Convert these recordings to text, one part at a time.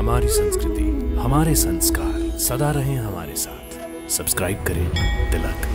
हमारी संस्कृति, हमारे संस्कार सदा रहें हमारे साथ। सब्सक्राइब करें तिलक।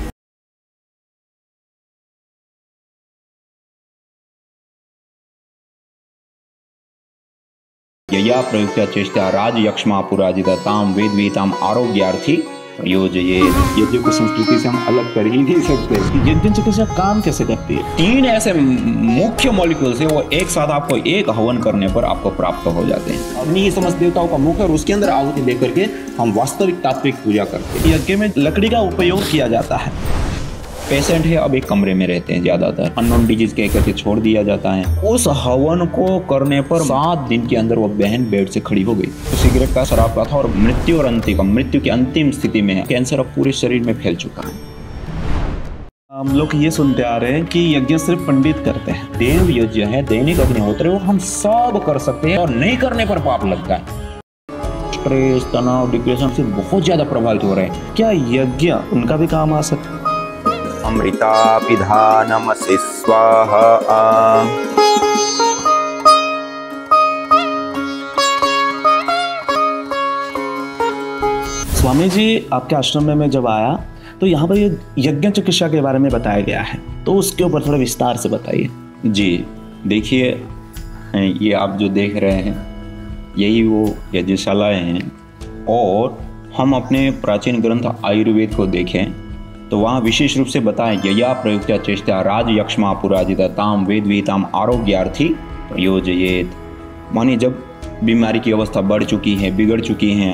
यया प्रयुक्त्या चेष्टा राजयक्ष्मा पुराजिता ताम वेदवीताम आरोग्यार्थी प्रयोजये। यज्ञ को संस्कृति से हम अलग कर ही नहीं सकते। यज्ञ चिकित्सा काम कैसे करती है? 3 ऐसे मुख्य मॉलिक्यूल्स है, वो एक साथ आपको एक हवन करने पर आपको प्राप्त हो जाते हैं। अपनी समस्त देवताओं का मुख और उसके अंदर आहुति दे करके हम वास्तविक तात्विक पूजा करते हैं। यज्ञ में लकड़ी का उपयोग किया जाता है। पेशेंट है, अब एक कमरे में रहते हैं, ज्यादातर अननोन डिजीज कह करके छोड़ दिया जाता है। उस हवन को करने पर 7 दिन के अंदर वो बहन बेड से खड़ी हो गई। तो सिगरेट का, शराब का था और मृत्यु और अंतिम, मृत्यु की अंतिम स्थिति में है। कैंसर अब पूरे शरीर में फैल चुका है। हम लोग ये सुनते आ रहे हैं कि यज्ञ सिर्फ पंडित करते हैं। देव यज्ञ है, दैनिक अग्निहोत्र, वो हम सब कर सकते हैं और नहीं करने पर पाप लगता है। स्ट्रेस, तनाव, डिप्रेशन से बहुत ज्यादा प्रभावित हो रहे हैं। क्या यज्ञ उनका भी काम आ सकता है? अमृता पिधानमसि स्वाहा। स्वामी जी, आपके आश्रम में मैं जब आया तो यहाँ पर ये यज्ञ चिकित्सा के बारे में बताया गया है, तो उसके ऊपर थोड़ा विस्तार से बताइए। जी देखिए, ये आप जो देख रहे हैं यही वो यज्ञशालाएं हैं। और हम अपने प्राचीन ग्रंथ आयुर्वेद को देखें तो वहाँ विशेष रूप से बताएं यया प्रयुक्त्या चेष्टा राजयक्ष्मा पुराजिता ताम वेदवीताम आरोग्यार्थी प्रयोजयेत। माने जब बीमारी की अवस्था बढ़ चुकी है, बिगड़ चुकी है,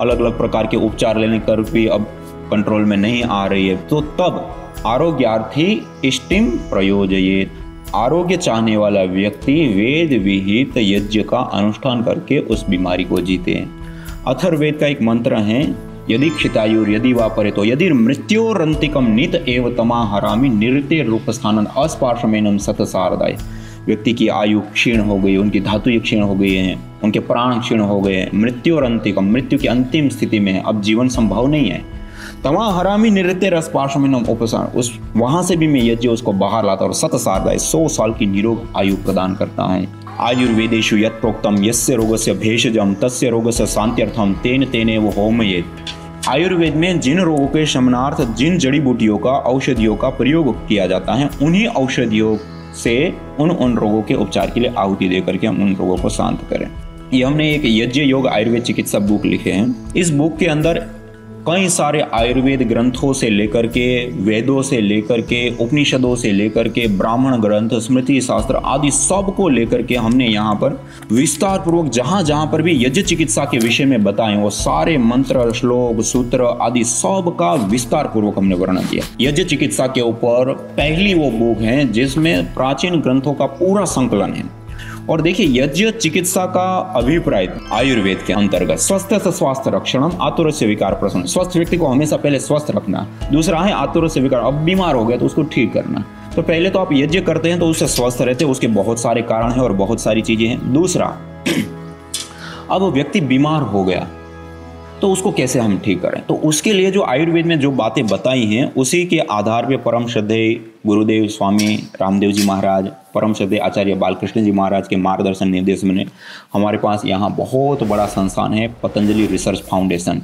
अलग अलग प्रकार के उपचार लेने कर भी अब कंट्रोल में नहीं आ रही है, तो तब आरोग्यार्थी इष्टिम प्रयोजयेत। आरोग्य चाहने वाला व्यक्ति वेद विहित यज्ञ का अनुष्ठान करके उस बीमारी को जीते हैं। अथर्ववेद का एक मंत्र है, यदि क्षितायुर यदि वापरे तो यदि मृत्योरंतिकम नित एव तमा हरामी निरते रूप स्थानन अस्पार्शमेनम सतसारदाय। व्यक्ति की आयु क्षीण हो गई, उनकी धातु क्षीण हो गई है, उनके प्राण क्षीण हो गए हैं, मृत्योरंतिकम, मृत्यु की अंतिम स्थिति में है, अब जीवन संभव नहीं है। तमा हरामी निरते रसपार्शमेनम उपसान, उस वहां से भी मैं यज्ञ उसको बाहर लाता और सतसारदाय 100 साल की निरोग आयु प्रदान करता है। आयुर्वेदेषु यत् प्रोक्तम यस्य रोगस्य भेषजम तस्य रोगस्य शांत्यर्थम तेन तेनेव होमयेत्। आयुर्वेद में जिन रोगों के शमनार्थ जिन जड़ी बूटियों का, औषधियों का प्रयोग किया जाता है, उन्हीं औषधियों से उन रोगों के उपचार के लिए आहुति दे करके हम उन रोगों को शांत करें। ये हमने एक यज्ञ योग आयुर्वेद चिकित्सा बुक लिखे हैं। इस बुक के अंदर कई सारे आयुर्वेद ग्रंथों से लेकर के, वेदों से लेकर के, उपनिषदों से लेकर के, ब्राह्मण ग्रंथ, स्मृति शास्त्र आदि सब को लेकर के हमने यहाँ पर विस्तार पूर्वक जहाँ जहाँ पर भी यज्ञ चिकित्सा के विषय में बताएं, वो सारे मंत्र, श्लोक, सूत्र आदि सब का विस्तार पूर्वक हमने वर्णन किया। यज्ञ चिकित्सा के ऊपर पहली वो बुक है जिसमें प्राचीन ग्रंथों का पूरा संकलन है। और देखिए, यज्ञ चिकित्सा का अभिप्राय आयुर्वेद के अंतर्गत स्वस्थ स्वास्थ्य रक्षणम आतुरस्य विकार प्रशमन। स्वस्थ व्यक्ति को हमेशा पहले स्वस्थ रखना। दूसरा है आतुरस्य विकार, अब बीमार हो गया तो उसको ठीक करना। तो पहले तो आप यज्ञ करते हैं तो उससे स्वस्थ रहते हैं, उसके बहुत सारे कारण हैं और बहुत सारी चीजें हैं। दूसरा, अब व्यक्ति बीमार हो गया तो उसको कैसे हम ठीक करें, तो उसके लिए जो आयुर्वेद में जो बातें बताई हैं उसी के आधार पे परम श्रद्धेय गुरुदेव स्वामी रामदेव जी महाराज, परम श्रद्धेय आचार्य बालकृष्ण जी महाराज के मार्गदर्शन निर्देश में हमारे पास यहाँ बहुत बड़ा संस्थान है, पतंजलि रिसर्च फाउंडेशन,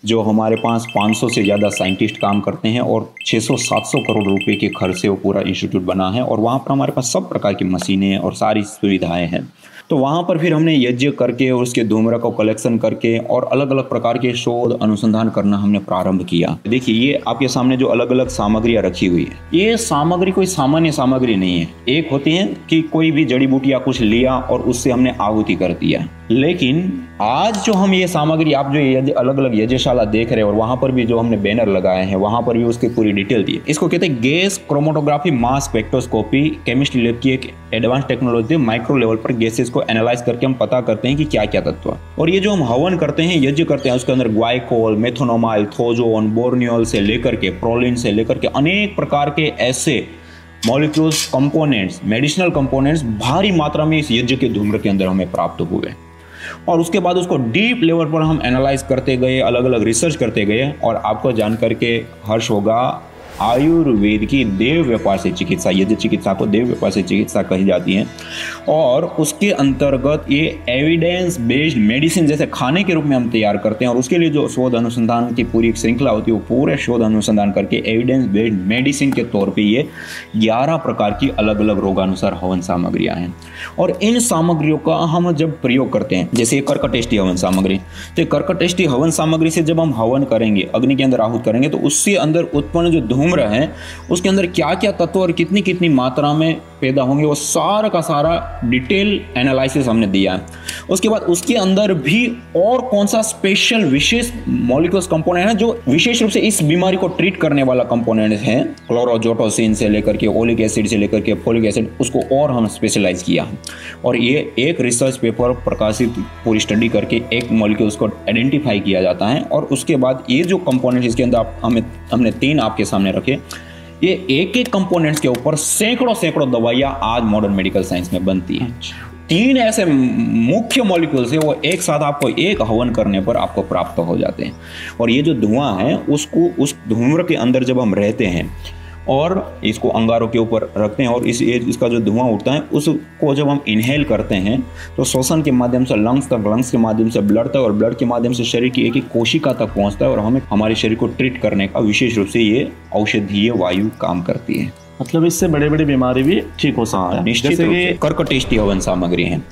जो हमारे पास 500 से ज़्यादा साइंटिस्ट काम करते हैं और 600-700 करोड़ रुपए के खर्च से वो पूरा इंस्टीट्यूट बना है। और वहाँ पर हमारे पास सब प्रकार की मशीनें और सारी सुविधाएँ हैं। तो वहाँ पर फिर हमने यज्ञ करके और उसके धूम्र को कलेक्शन करके और अलग अलग प्रकार के शोध अनुसंधान करना हमने प्रारंभ किया। देखिए, ये आपके सामने जो अलग अलग सामग्रियाँ रखी हुई है, ये सामग्री कोई सामान्य सामग्री नहीं है। एक होती है कि कोई भी जड़ी बूटी या कुछ लिया और उससे हमने आहुति कर दिया, लेकिन आज जो हम ये सामग्री, आप जो अलग अलग यज्ञशाला देख रहे हैं और वहां पर भी जो हमने बैनर लगाए हैं वहां पर भी उसकी पूरी डिटेल दी है। इसको कहते हैं gas chromatography mass spectroscopy. Chemistry lab की एक एडवांस टेक्नोलॉजी, माइक्रो लेवल पर गैसेस को एनालाइज करके हम पता करते हैं कि क्या क्या तत्व है। और ये जो हम हवन करते हैं, यज्ञ करते हैं, उसके अंदर ग्वाइकोल, मेथोनोमाइल, थोजोन, बोर्नियोल से लेकर के प्रोलिन से लेकर के अनेक प्रकार के ऐसे मॉलिक्यूल्स, कंपोनेंट्स, मेडिसिनल कंपोनेंट्स भारी मात्रा में इस यज्ञ के धूम्र के अंदर हमें प्राप्त हुए। और उसके बाद उसको डीप लेवल पर हम एनालाइज करते गए, अलग अलग रिसर्च करते गए। और आपको जान करके हर्ष होगा, आयुर्वेद की देव व्यापार से चिकित्सा, यज्ञ चिकित्सा को देव व्यापार से चिकित्सा कही जाती है। और उसके अंतर्गत ये एविडेंस बेस्ड मेडिसिन जैसे खाने के रूप में हम तैयार करते हैं, और उसके लिए जो शोध अनुसंधान की पूरी एक श्रृंखला होती है, वो पूरे शोध अनुसंधान करके एविडेंस बेस्ड मेडिसिन के तौर पे ये 11 प्रकार की अलग अलग रोगानुसार हवन सामग्रियां हैं। और इन सामग्रियों का हम जब प्रयोग करते हैं, जैसे कर्कटेष्टि हवन सामग्री, तो कर्कटेष्टि हवन सामग्री से जब हम हवन करेंगे, अग्नि के अंदर आहूत करेंगे, तो उससे अंदर उत्पन्न जो धूम्र है उसके अंदर क्या क्या तत्व और कितनी कितनी मात्रा में पैदा होंगे, वो सारा का सारा डिटेल एनालिसिस हमने दिया है। उसके बाद उसके अंदर भी और कौन सा स्पेशल विशेष मॉलिक्यूल्स कंपोनेंट है जो विशेष रूप से इस बीमारी को ट्रीट करने वाला कंपोनेंट है, क्लोरोजोटोसिन से लेकर के ओलिक एसिड से लेकर के फोलिक एसिड, उसको और हम स्पेशलाइज किया है। और ये एक रिसर्च पेपर प्रकाशित पूरी स्टडी करके एक मॉलिक्यूल्स को आइडेंटिफाई किया जाता है। और उसके बाद ये जो कंपोनेंट इसके अंदर हमने 3 आपके सामने रखे, ये एक एक कंपोनेंट्स के ऊपर सैकड़ों दवाइयां आज मॉडर्न मेडिकल साइंस में बनती हैं। 3 ऐसे मुख्य मॉलिक्यूल्स है, वो एक साथ आपको एक हवन करने पर आपको प्राप्त हो जाते हैं। और ये जो धुआं है उसको, उस धूम्र के अंदर जब हम रहते हैं और इसको अंगारों के ऊपर रखते हैं और इसका जो धुआं उठता है उसको जब हम इनहेल करते हैं तो श्वसन के माध्यम से लंग्स तक, लंग्स के माध्यम से ब्लड तक, और ब्लड के माध्यम से शरीर की एक एक कोशिका तक पहुंचता है, और हमें हमारे शरीर को ट्रीट करने का विशेष रूप से ये औषधीय वायु काम करती है। मतलब इससे बड़े बड़े बीमारी भी ठीक हो सकता है। निश्चित रूप से कर्कटेष्टि हवन सामग्री है।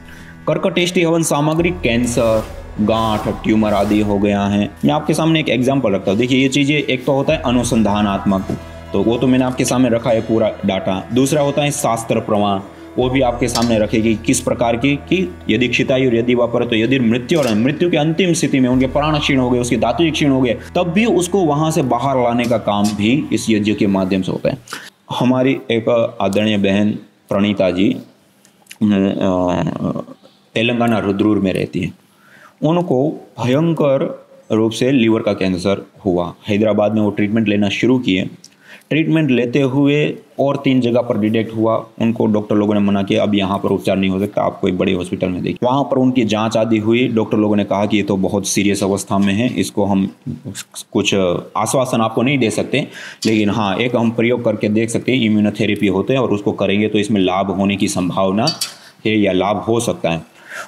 कर्कटेष्टि हवन सामग्री कैंसर, गांठ, ट्यूमर आदि हो गया है। मैं आपके सामने एक एग्जाम्पल रखता हूँ। देखिए, ये चीजें एक तो होता है अनुसंधानात्मक, तो वो तो मैंने आपके सामने रखा है पूरा डाटा। दूसरा होता है शास्त्र प्रमाण, वो भी आपके सामने रखेगी किस प्रकार की, कि यदि क्षितायु और यदि वापर, तो यदि मृत्यु और मृत्यु की अंतिम स्थिति में उनके प्राण क्षीण हो गए, उसके धातु क्षीण हो गए, तब भी उसको वहां से बाहर लाने का काम भी इस यज्ञ के माध्यम से होता है। हमारी एक आदरणीय बहन प्रणीता जी तेलंगाना रुद्रुर में रहती है। उनको भयंकर रूप से लीवर का कैंसर हुआ। हैदराबाद में वो ट्रीटमेंट लेना शुरू किए। ट्रीटमेंट लेते हुए और 3 जगह पर डिटेक्ट हुआ। उनको डॉक्टर लोगों ने मना किया, अब यहाँ पर उपचार नहीं हो सकता, आप कोई बड़े हॉस्पिटल में देखिए। वहाँ पर उनकी जांच आदि हुई। डॉक्टर लोगों ने कहा कि ये तो बहुत सीरियस अवस्था में है, इसको हम कुछ आश्वासन आपको नहीं दे सकते, लेकिन हाँ एक हम प्रयोग करके देख सकते हैं। इम्यूनोथेरेपी होते हैं और उसको करेंगे तो इसमें लाभ होने की संभावना है या लाभ हो सकता है।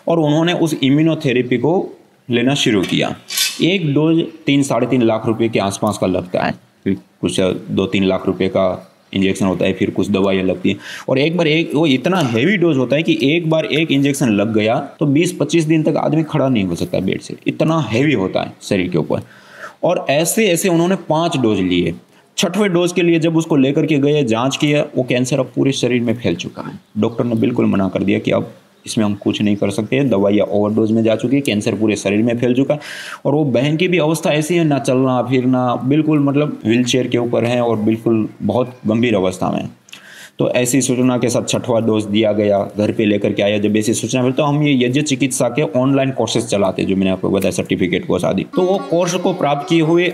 और उन्होंने उस इम्यूनोथेरेपी को लेना शुरू किया। एक डोज 3-3.5 लाख रुपए के आसपास का लगता है, फिर कुछ 2-3 लाख रुपए का इंजेक्शन होता है, फिर कुछ दवाइयाँ लगती हैं। और एक बार वो इतना हैवी डोज होता है कि एक बार एक इंजेक्शन लग गया तो 20-25 दिन तक आदमी खड़ा नहीं हो सकता बेड से, इतना हैवी होता है शरीर के ऊपर। और ऐसे ऐसे उन्होंने 5 डोज लिए। 6वें डोज के लिए जब उसको लेकर के गए, जांच किया, वो कैंसर अब पूरे शरीर में फैल चुका है। डॉक्टर ने बिल्कुल मना कर दिया कि अब इसमें हम कुछ नहीं कर सकते, दवाइयाँ ओवरडोज में जा चुकी है, कैंसर पूरे शरीर में फैल चुका है। और वो बहन की भी अवस्था ऐसी है, ना चलना फिरना, बिल्कुल मतलब व्हीलचेयर के ऊपर है और बिल्कुल बहुत गंभीर अवस्था में। तो ऐसी सूचना के साथ 6वां डोज दिया गया, घर पे लेकर के आया। जब ऐसी सूचना मिली तो हम ये यज्ञ चिकित्सा के ऑनलाइन कोर्सेज चलाते, जो मैंने आपको बताया, सर्टिफिकेट कोर्स आदि। तो वो कोर्स को प्राप्त किए हुए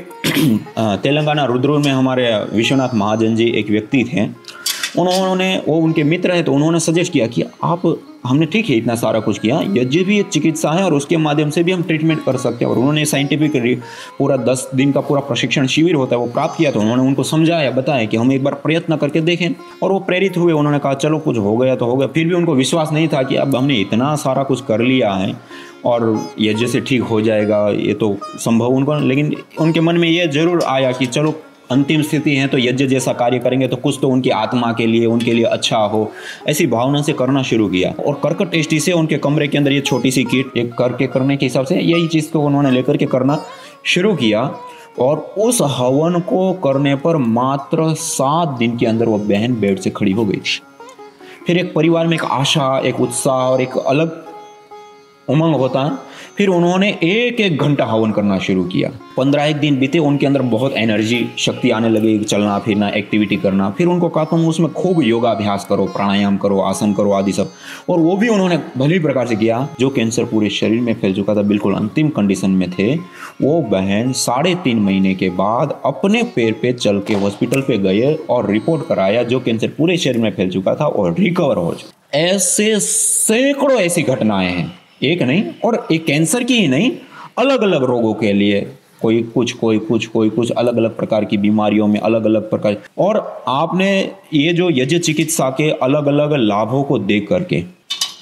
तेलंगाना रुद्रुर में हमारे विश्वनाथ महाजन जी एक व्यक्ति थे। उन्होंने, वो उनके मित्र हैं, तो उन्होंने सजेस्ट किया कि आप, हमने ठीक है इतना सारा कुछ किया, यज्ञ भी एक चिकित्सा है और उसके माध्यम से भी हम ट्रीटमेंट कर सकते हैं। और उन्होंने साइंटिफिक पूरा 10 दिन का पूरा प्रशिक्षण शिविर होता है वो प्राप्त किया। तो उन्होंने उनको समझाया, बताया कि हम एक बार प्रयत्न करके देखें। और वो प्रेरित हुए, उन्होंने कहा चलो कुछ हो गया तो हो गया। फिर भी उनको विश्वास नहीं था कि अब हमने इतना सारा कुछ कर लिया है और यज्ञ से ठीक हो जाएगा, ये तो संभव उनको, लेकिन उनके मन में ये जरूर आया कि चलो अंतिम स्थिति है तो यज्ञ जैसा कार्य करेंगे तो कुछ तो उनकी आत्मा के लिए, उनके लिए अच्छा हो, ऐसी भावना से करना शुरू किया। और कर्कटेष्टि से उनके कमरे के अंदर ये छोटी सी किट एक करके करने के हिसाब से यही चीज़ को उन्होंने लेकर के करना शुरू किया। और उस हवन को करने पर मात्र 7 दिन के अंदर वो बहन बेड से खड़ी हो गई। फिर एक परिवार में एक आशा, एक उत्साह और एक अलग उमंग होता है। फिर उन्होंने 1-1 घंटा हवन करना शुरू किया। 15 दिन बीते, उनके अंदर बहुत एनर्जी, शक्ति आने लगी, चलना फिरना, एक्टिविटी करना। फिर उनको कहा तुम उसमें खूब योगाभ्यास करो, प्राणायाम करो, आसन करो आदि सब। और वो भी उन्होंने भली प्रकार से किया। जो कैंसर पूरे शरीर में फैल चुका था, बिल्कुल अंतिम कंडीशन में थे, वो बहन 3.5 महीने के बाद अपने पैर पे चल के हॉस्पिटल पे गए और रिपोर्ट कराया जो कैंसर पूरे शरीर में फैल चुका था और रिकवर हो चुका। ऐसे सैकड़ों ऐसी घटनाएं हैं, एक नहीं, और एक कैंसर की ही नहीं, अलग अलग रोगों के लिए कोई कुछ अलग अलग प्रकार की बीमारियों में अलग अलग प्रकार। और आपने ये जो यज्ञ चिकित्सा के अलग अलग लाभों को देख करके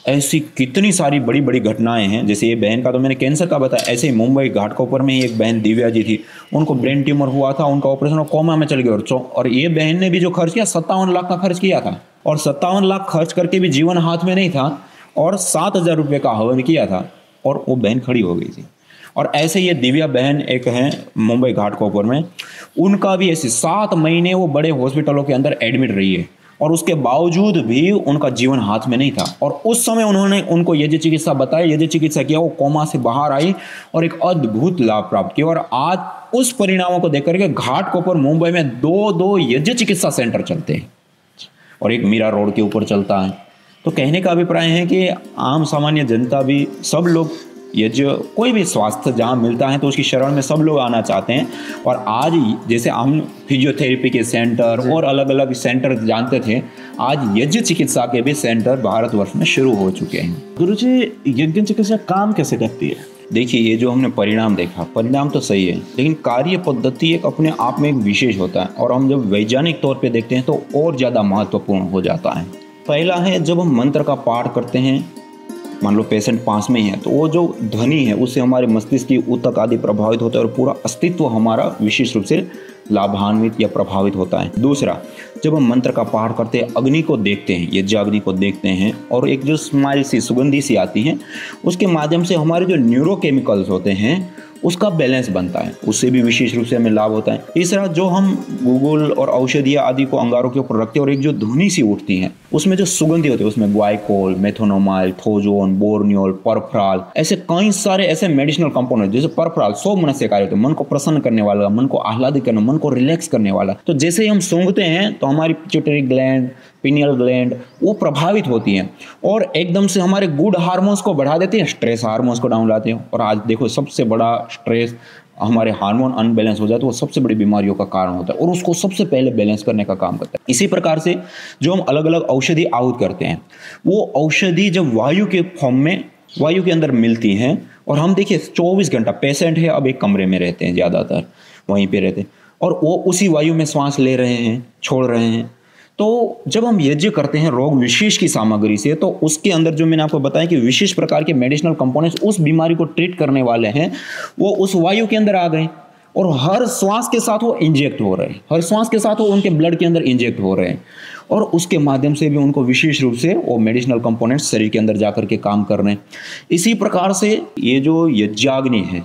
ऐसी कितनी सारी बड़ी बड़ी घटनाएं हैं। जैसे ये बहन का तो मैंने कैंसर का बताया, ऐसे ही मुंबई घाटकोपर में ही एक बहन दिव्या जी थी, उनको ब्रेन ट्यूमर हुआ था, उनका ऑपरेशन और कोमा में चल गया। और ये बहन ने भी जो खर्च किया 57 लाख का खर्च किया था, और 57 लाख खर्च करके भी जीवन हाथ में नहीं था, और 7,000 रुपये का हवन किया था, और वो बहन खड़ी हो गई थी। और ऐसे ये दिव्या बहन एक हैं मुंबई घाटकोपर में, उनका भी ऐसे 7 महीने वो बड़े हॉस्पिटलों के अंदर एडमिट रही है, और उसके बावजूद भी उनका जीवन हाथ में नहीं था। और उस समय उन्होंने उनको यज्ञ चिकित्सा बताया, यज्ञ चिकित्सा किया, वो कोमा से बाहर आई और एक अद्भुत लाभ प्राप्त किया। और आज उस परिणामों को देख करके घाटकोपर मुंबई में 2 यज्ञ चिकित्सा सेंटर चलते हैं, और एक मीरा रोड के ऊपर चलता है। तो कहने का अभिप्राय है कि आम सामान्य जनता भी, सब लोग यज्ञ, कोई भी स्वास्थ्य जहाँ मिलता है तो उसकी शरण में सब लोग आना चाहते हैं। और आज जैसे हम फिजियोथेरेपी के सेंटर और अलग अलग सेंटर जानते थे, आज यज्ञ चिकित्सा के भी सेंटर भारतवर्ष में शुरू हो चुके हैं। गुरुजी, यज्ञ चिकित्सा काम कैसे करती है? देखिए, ये जो हमने परिणाम देखा, परिणाम तो सही है, लेकिन कार्य पद्धति एक अपने आप में एक विशेष होता है, और हम जब वैज्ञानिक तौर पे देखते हैं तो और ज़्यादा महत्वपूर्ण हो जाता है। पहला है, जब हम मंत्र का पाठ करते हैं, मान लो पेशेंट पास में ही है, तो वो जो ध्वनि है उससे हमारे मस्तिष्क की ऊतक आदि प्रभावित होता है, और पूरा अस्तित्व हमारा विशेष रूप से लाभान्वित या प्रभावित होता है। दूसरा, जब हम मंत्र का पाठ करते हैं, अग्नि को देखते हैं, यज्ञ अग्नि को देखते हैं, और एक जो स्माइल सी, सुगंधी सी आती है, उसके माध्यम से हमारे जो न्यूरोकेमिकल्स होते हैं उसका बैलेंस बनता है, उससे भी विशेष रूप से हमें लाभ होता है। तीसरा, जो हम गूगल और औषधियाँ आदि को अंगारों के ऊपर रखते हैं, और एक जो ध्वनि सी उठती है, उसमें जो सुगंधी होती है, उसमें ग्वाइकोल, मेथोनोमाइल, थोजोन, बोर्नियोल, परफ्राल, ऐसे कई सारे ऐसे मेडिसिनल कंपोनेंट। जैसे परफ्राल 100 मनस्य कार्य होते हैं, मन को प्रसन्न करने वाला, मन को आह्लादित करने, मन को रिलैक्स करने वाला। तो जैसे ही हम सूंघते हैं तो हमारी पिट्यूटरी ग्लैंड, पिनियल ग्लैंड वो प्रभावित होती हैं, और एकदम से हमारे गुड हार्मोन्स को बढ़ा देती हैं, स्ट्रेस हार्मोन्स को डाउन लाते हैं। और आज देखो, सबसे बड़ा स्ट्रेस, हमारे हार्मोन अनबैलेंस हो जाए तो वो सबसे बड़ी बीमारियों का कारण होता है, और उसको सबसे पहले बैलेंस करने का काम करता है। इसी प्रकार से जो हम अलग अलग औषधि आहूत करते हैं, वो औषधि जब वायु के फॉर्म में वायु के अंदर मिलती हैं, और हम देखिए 24 घंटा पेशेंट है, अब एक कमरे में रहते हैं, ज़्यादातर वहीं पे रहते हैं, और वो उसी वायु में श्वास ले रहे हैं, छोड़ रहे हैं। तो जब हम यज्ञ करते हैं रोग विशेष की सामग्री से, तो उसके अंदर जो मैंने आपको बताया कि विशेष प्रकार के मेडिसिनल कंपोनेंट्स उस बीमारी को ट्रीट करने वाले हैं, वो उस वायु के अंदर आ गए, और हर श्वास के साथ वो इंजेक्ट हो रहे हैं, हर श्वास के साथ वो उनके ब्लड के अंदर इंजेक्ट हो रहे हैं, और उसके माध्यम से भी उनको विशेष रूप से वो मेडिसिनल कंपोनेंट्स शरीर के अंदर जाकर के काम कर रहे हैं। इसी प्रकार से ये जो यज्ञाग्नि है,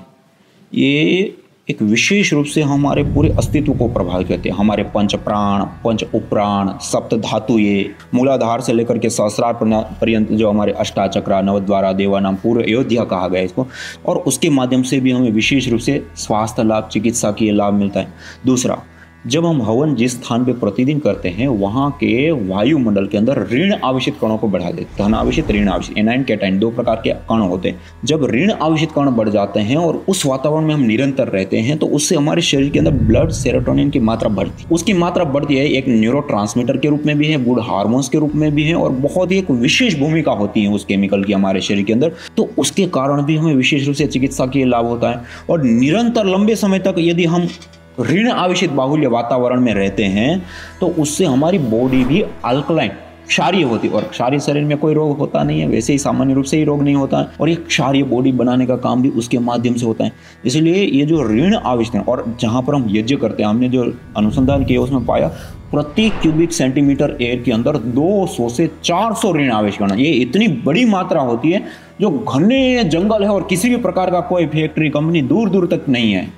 ये एक विशेष रूप से हमारे पूरे अस्तित्व को प्रभावित करते हैं। हमारे पंच प्राण, पंच उपप्राण, सप्त धातु, ये मूलाधार से लेकर के सहस्रार पर्यंत जो हमारे अष्टाचक्रा, नवद्वारा, देवानाम, पूरे अयोध्या कहा गया इसको, और उसके माध्यम से भी हमें विशेष रूप से स्वास्थ्य लाभ, चिकित्सा की लाभ मिलता है। दूसरा, जब हम हवन जिस स्थान पे प्रतिदिन करते हैं, वहाँ के वायुमंडल के अंदर ऋण आवेशित कणों को बढ़ा देते हैं। धन आवेशित, ऋण आवेशित, एनाइन, कैटाइन, 2 प्रकार के कण होते हैं। जब ऋण आवेशित कण बढ़ जाते हैं और उस वातावरण में हम निरंतर रहते हैं, तो उससे हमारे शरीर के अंदर ब्लड सेरोटोनिन की मात्रा बढ़ती है। उसकी मात्रा बढ़ती है, एक न्यूरोट्रांसमीटर के रूप में भी है, गुड हार्मोन्स के रूप में भी है, और बहुत ही एक विशेष भूमिका होती है उस केमिकल की हमारे शरीर के अंदर। तो उसके कारण भी हमें विशेष रूप से चिकित्सा के लाभ होता है। और निरंतर लंबे समय तक यदि हम ऋण आवेशित बाहुल्य वातावरण में रहते हैं, तो उससे हमारी बॉडी भी अल्कलाइन, क्षारीय होती है, और क्षारीय शरीर में कोई रोग होता नहीं है, वैसे ही सामान्य रूप से ही रोग नहीं होता है, और ये क्षारीय बॉडी बनाने का काम भी उसके माध्यम से होता है। इसलिए ये जो ऋण आवेशित है, और जहाँ पर हम यज्ञ करते हैं, हमने जो अनुसंधान किया उसमें पाया प्रति क्यूबिक सेंटीमीटर एयर के अंदर 200 से 400 ऋण आवेश कण, ये इतनी बड़ी मात्रा होती है। जो घने जंगल है और किसी भी प्रकार का कोई फैक्ट्री, कंपनी दूर दूर तक नहीं है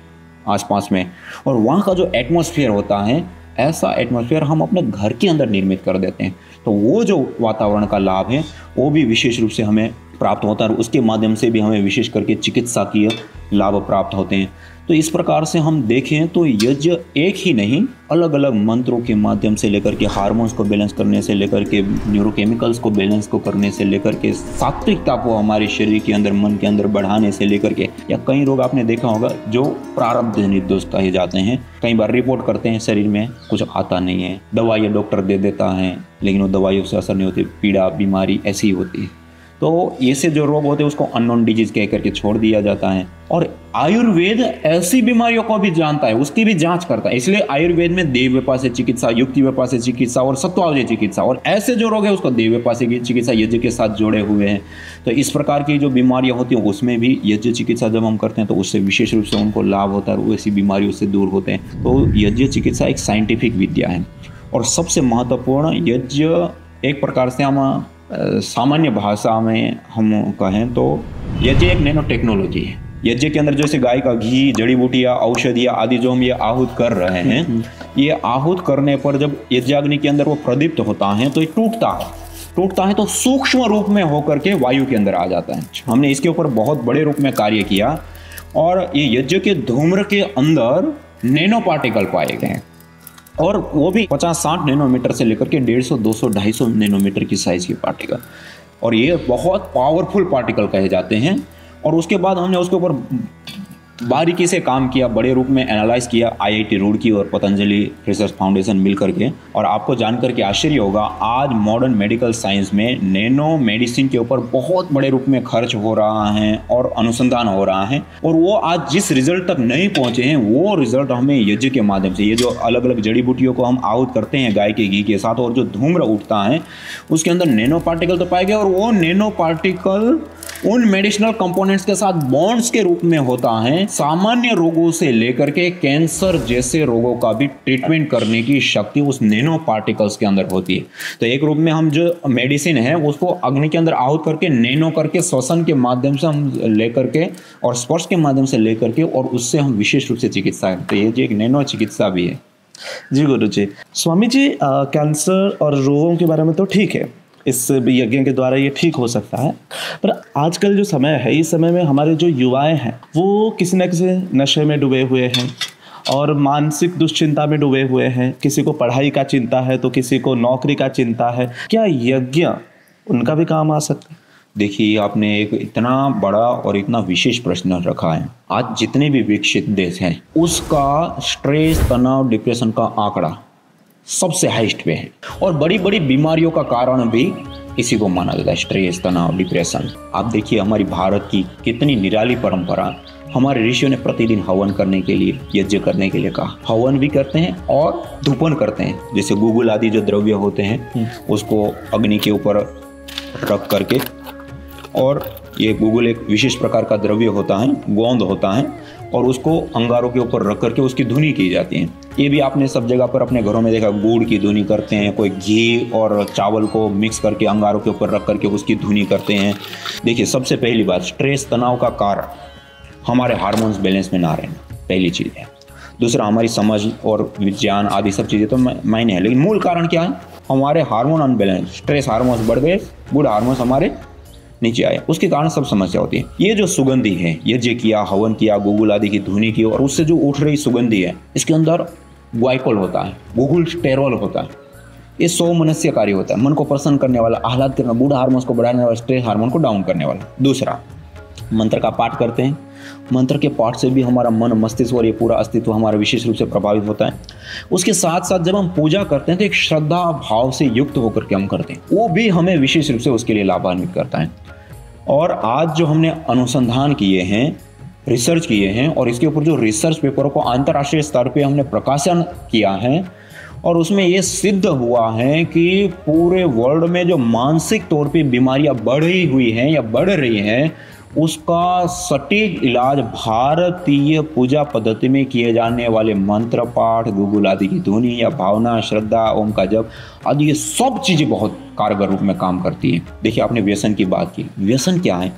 आसपास में, और वहाँ का जो एटमॉस्फेयर होता है, ऐसा एटमॉस्फेयर हम अपने घर के अंदर निर्मित कर देते हैं। तो वो जो वातावरण का लाभ है वो भी विशेष रूप से हमें प्राप्त होता है, और उसके माध्यम से भी हमें विशेष करके चिकित्सकीय लाभ प्राप्त होते हैं। तो इस प्रकार से हम देखें तो यज्ञ एक ही नहीं, अलग अलग मंत्रों के माध्यम से लेकर के हार्मोन्स को बैलेंस करने से लेकर के न्यूरोकेमिकल्स को बैलेंस को करने से लेकर के सात्विकता को हमारे शरीर के अंदर, मन के अंदर बढ़ाने से लेकर के, या कई रोग आपने देखा होगा जो प्रारब्ध जनित दोष कहे जाते हैं, कई बार रिपोर्ट करते हैं शरीर में कुछ आता नहीं है, दवाइयाँ डॉक्टर दे देता है, लेकिन वो दवाइयों से असर नहीं होती, पीड़ा बीमारी ऐसी ही होती है। तो ऐसे जो रोग होते हैं उसको अननोन डिजीज कह करके छोड़ दिया जाता है। और आयुर्वेद ऐसी बीमारियों को भी जानता है, उसकी भी जांच करता है। इसलिए आयुर्वेद में देव व्यापार चिकित्सा, युक्ति व्यापार चिकित्सा और सत्वावधि चिकित्सा, और ऐसे जो रोग है उसको देव व्यापार चिकित्सा यज्ञ के साथ जोड़े हुए हैं। तो इस प्रकार की जो बीमारियां होती हैं उसमें भी यज्ञ चिकित्सा जब हम करते हैं तो उससे विशेष रूप से उनको लाभ होता है, वैसी बीमारियों से दूर होते हैं। तो यज्ञ चिकित्सा एक साइंटिफिक विद्या है। और सबसे महत्वपूर्ण, यज्ञ एक प्रकार से हम सामान्य भाषा में हम कहें तो यज्ञ एक नैनो टेक्नोलॉजी है। यज्ञ के अंदर जैसे गाय का घी, जड़ी बूटियाँ, औषधियाँ आदि जो हम ये आहूत कर रहे हैं, ये आहूत करने पर जब यज्ञाग्नि के अंदर वो प्रदीप्त होता है तो ये टूटता है तो सूक्ष्म रूप में होकर के वायु के अंदर आ जाता है। हमने इसके ऊपर बहुत बड़े रूप में कार्य किया और ये यज्ञ के धूम्र के अंदर नैनो पार्टिकल पाए गए, और वो भी 50-60 नैनोमीटर से लेकर के 150, 200, 250 नैनोमीटर की साइज की पार्टिकल। और ये बहुत पावरफुल पार्टिकल कहे जाते हैं। और उसके बाद हमने उसके ऊपर बारीकी से काम किया, बड़े रूप में एनालाइज किया, IIT रुड़की और पतंजलि रिसर्च फाउंडेशन मिल करके। और आपको जानकर के आश्चर्य होगा, आज मॉडर्न मेडिकल साइंस में नैनो मेडिसिन के ऊपर बहुत बड़े रूप में खर्च हो रहा है और अनुसंधान हो रहा है। और वो आज जिस रिजल्ट तक नहीं पहुंचे हैं वो रिजल्ट हमें यज्ञ के माध्यम से, ये जो अलग अलग जड़ी बूटियों को हम आहूत करते हैं गाय के घी के साथ, और जो धूम्र उठता है उसके अंदर नैनो पार्टिकल तो पाए गए, और वो नैनो पार्टिकल उन मेडिसिनल कंपोनेंट्स के साथ बॉन्ड्स के रूप में होता है। सामान्य रोगों से लेकर के कैंसर जैसे रोगों का भी ट्रीटमेंट करने की शक्ति उस नैनो पार्टिकल्स के अंदर होती है। तो एक रूप में हम जो मेडिसिन है उसको अग्नि के अंदर आहूत करके, नैनो करके, श्वसन के माध्यम से हम लेकर के और स्पर्श के माध्यम से लेकर के, और उससे हम विशेष रूप से चिकित्सा करते हैं। ये एक नैनो चिकित्सा भी है। जी गुरु जी। स्वामी जी, कैंसर और रोगों के बारे में तो ठीक है, इस यज्ञ के द्वारा ये ठीक हो सकता है, पर आजकल जो समय है, इस समय में हमारे जो युवाएं हैं वो किसी न किसी नशे में डूबे हुए हैं और मानसिक दुश्चिंता में डूबे हुए हैं। किसी को पढ़ाई का चिंता है तो किसी को नौकरी का चिंता है। क्या यज्ञ उनका भी काम आ सकता है? देखिए, आपने एक इतना बड़ा और इतना विशेष प्रश्न रखा है। आज जितने भी विकसित देश हैं उसका स्ट्रेस, तनाव, डिप्रेशन का आंकड़ा सबसे हाईएस्ट पे है, और बड़ी बड़ी बीमारियों का कारण भी इसी को माना जाता है, स्ट्रेस, तनाव, डिप्रेशन। आप देखिए हमारी भारत की कितनी निराली परंपरा। हमारे ऋषियों ने प्रतिदिन हवन करने के लिए, यज्ञ करने के लिए कहा। हवन भी करते हैं और धूपन करते हैं। जैसे गूगल आदि जो द्रव्य होते हैं उसको अग्नि के ऊपर रख करके, और ये गूगल एक विशेष प्रकार का द्रव्य होता है, गोंद होता है, और उसको अंगारों के ऊपर रख करके उसकी धुनी की जाती है। ये भी आपने सब जगह पर अपने घरों में देखा, गुड़ की धुनी करते हैं, कोई घी और चावल को मिक्स करके अंगारों के ऊपर रख करके उसकी धुनी करते हैं। देखिए, सबसे पहली बात, स्ट्रेस, तनाव का कारण हमारे हार्मोन्स बैलेंस में ना रहना, पहली चीज़ है। दूसरा, हमारी समझ और विज्ञान आदि सब चीज़ें तो मायने हैं, लेकिन मूल कारण क्या है? हमारे हार्मोन अनबैलेंस, स्ट्रेस हार्मोन्स बढ़ गए, गुड हार्मोन्स हमारे नीचे आए, उसके कारण सब समस्या होती है। ये जो सुगंधी है, यज्ञ किया, हवन किया, गूगल आदि की धुनी की, और उससे जो उठ रही सुगंधी है, इसके अंदर ग्वाइकोल होता है, गूगल स्टेरोल होता है। ये 100 मनस्यकारी होता है, मन को प्रसन्न करने वाला, आह्लाद करने, गुड हार्मोन्स को बढ़ाने वाला, स्ट्रेस हार्मोन को डाउन करने वाला। दूसरा, मंत्र का पाठ करते हैं, मंत्र के पाठ से भी हमारा मन, मस्तिष्क और ये पूरा अस्तित्व हमारा विशेष रूप से प्रभावित होता है। उसके साथ साथ जब हम पूजा करते हैं तो एक श्रद्धा भाव से युक्त होकर के हम करते हैं, वो भी हमें विशेष रूप से उसके लिए लाभान्वित करता है। और आज जो हमने अनुसंधान किए हैं, रिसर्च किए हैं, और इसके ऊपर जो रिसर्च पेपरों को अंतर्राष्ट्रीय स्तर पे हमने प्रकाशन किया है, और उसमें ये सिद्ध हुआ है कि पूरे वर्ल्ड में जो मानसिक तौर पे बीमारियां बढ़ी हुई हैं या बढ़ रही हैं, उसका सटीक इलाज भारतीय पूजा पद्धति में किए जाने वाले मंत्र पाठ, गूगल आदि की धुनी या भावना, श्रद्धा, ओम का जप आदि, ये सब चीज़ें बहुत कारगर रूप में काम करती हैं। देखिए, आपने व्यसन की बात की। व्यसन क्या है?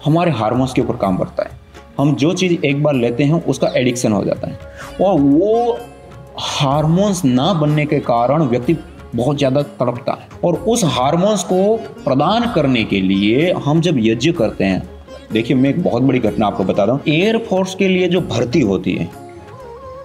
हमारे हार्मोन्स के ऊपर काम करता है। हम जो चीज़ एक बार लेते हैं उसका एडिक्शन हो जाता है, और वो हार्मोन्स ना बनने के कारण व्यक्ति बहुत ज़्यादा तड़पता है। और उस हार्मोन्स को प्रदान करने के लिए हम जब यज्ञ करते हैं, देखिए मैं एक बहुत बड़ी घटना आपको बता दूं, एयरफोर्स के लिए जो भर्ती होती है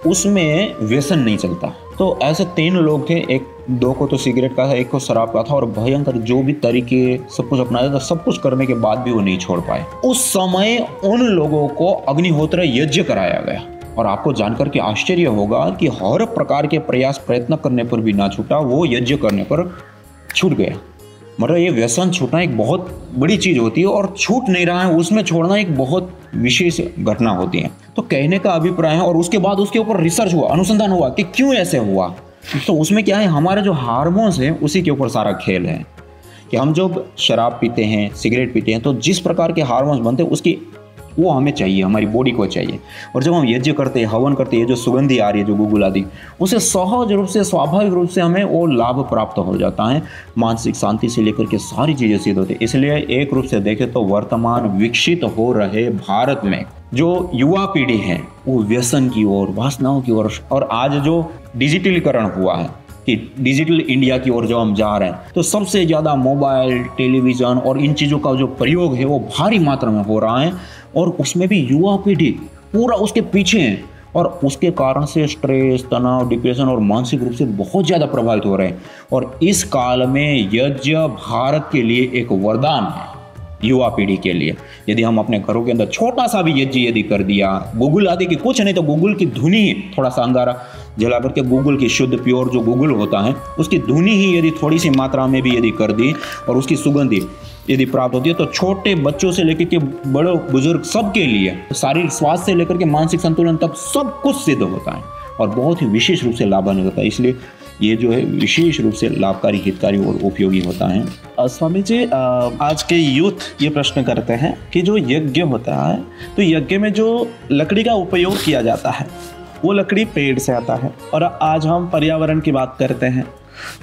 उसमें व्यसन नहीं चलता। तो ऐसे 3 लोग थे, एक 2 को तो सिगरेट का था, एक को शराब का था, और भयंकर जो भी तरीके सब कुछ अपनाया था, सब कुछ करने के बाद भी वो नहीं छोड़ पाए। उस समय उन लोगों को अग्निहोत्र यज्ञ कराया गया, और आपको जानकर के आश्चर्य होगा कि हर प्रकार के प्रयास प्रयत्न करने पर भी ना छूटा, वो यज्ञ करने पर छूट गया। मतलब ये व्यसन छूटना एक बहुत बड़ी चीज़ होती है और छूट नहीं रहा है, उसमें छोड़ना एक बहुत विशेष घटना होती है। तो कहने का अभिप्राय है, और उसके बाद उसके ऊपर रिसर्च हुआ, अनुसंधान हुआ कि क्यों ऐसे हुआ। तो उसमें क्या है, हमारे जो हार्मोन्स हैं उसी के ऊपर सारा खेल है कि हम जब शराब पीते हैं, सिगरेट पीते हैं, तो जिस प्रकार के हार्मोन्स बनते हैं उसकी वो हमें चाहिए, हमारी बॉडी को चाहिए। और जब हम यज्ञ करते हैं, हवन करते हैं, जो सुगंधी आ रही है, जो गुगुल आदि, उसे सहज रूप से, स्वाभाविक रूप से हमें वो लाभ प्राप्त हो जाता है। मानसिक शांति से लेकर के सारी चीज़ें सिद्ध होती है। इसलिए एक रूप से देखें तो वर्तमान विकसित हो रहे भारत में जो युवा पीढ़ी है वो व्यसन की ओर, वासनाओं की ओर, और आज जो डिजिटलीकरण हुआ है कि डिजिटल इंडिया की ओर जब हम जा रहे हैं, तो सबसे ज़्यादा मोबाइल, टेलीविज़न और इन चीज़ों का जो प्रयोग है वो भारी मात्रा में हो रहा है, और उसमें भी युवा पीढ़ी पूरा उसके पीछे है, और उसके कारण से स्ट्रेस, तनाव, डिप्रेशन और मानसिक रूप से बहुत ज़्यादा प्रभावित हो रहे हैं। और इस काल में यज्ञ भारत के लिए एक वरदान है, युवा पीढ़ी के लिए। यदि हम अपने घरों के अंदर छोटा सा भी यज्ञ यदि कर दिया, गूगल आदि की कुछ नहीं तो गूगल की धुनी थोड़ा सा अंगारा जला करके, गूगल की शुद्ध प्योर जो गूगल होता है उसकी धुनी ही यदि थोड़ी सी मात्रा में भी यदि कर दी और उसकी सुगंधी यदि प्राप्त होती है, तो छोटे बच्चों से लेकर के बड़े बुजुर्ग सबके लिए शारीरिक स्वास्थ्य से लेकर के मानसिक संतुलन तक सब कुछ सिद्ध होता है और बहुत ही विशेष रूप से लाभान्वित होता है। इसलिए ये जो है विशेष रूप से लाभकारी, हितकारी और उपयोगी होता है। स्वामी जी, आज के यूथ ये प्रश्न करते हैं कि जो यज्ञ होता है, तो यज्ञ में जो लकड़ी का उपयोग किया जाता है वो लकड़ी पेड़ से आता है, और आज हम पर्यावरण की बात करते हैं,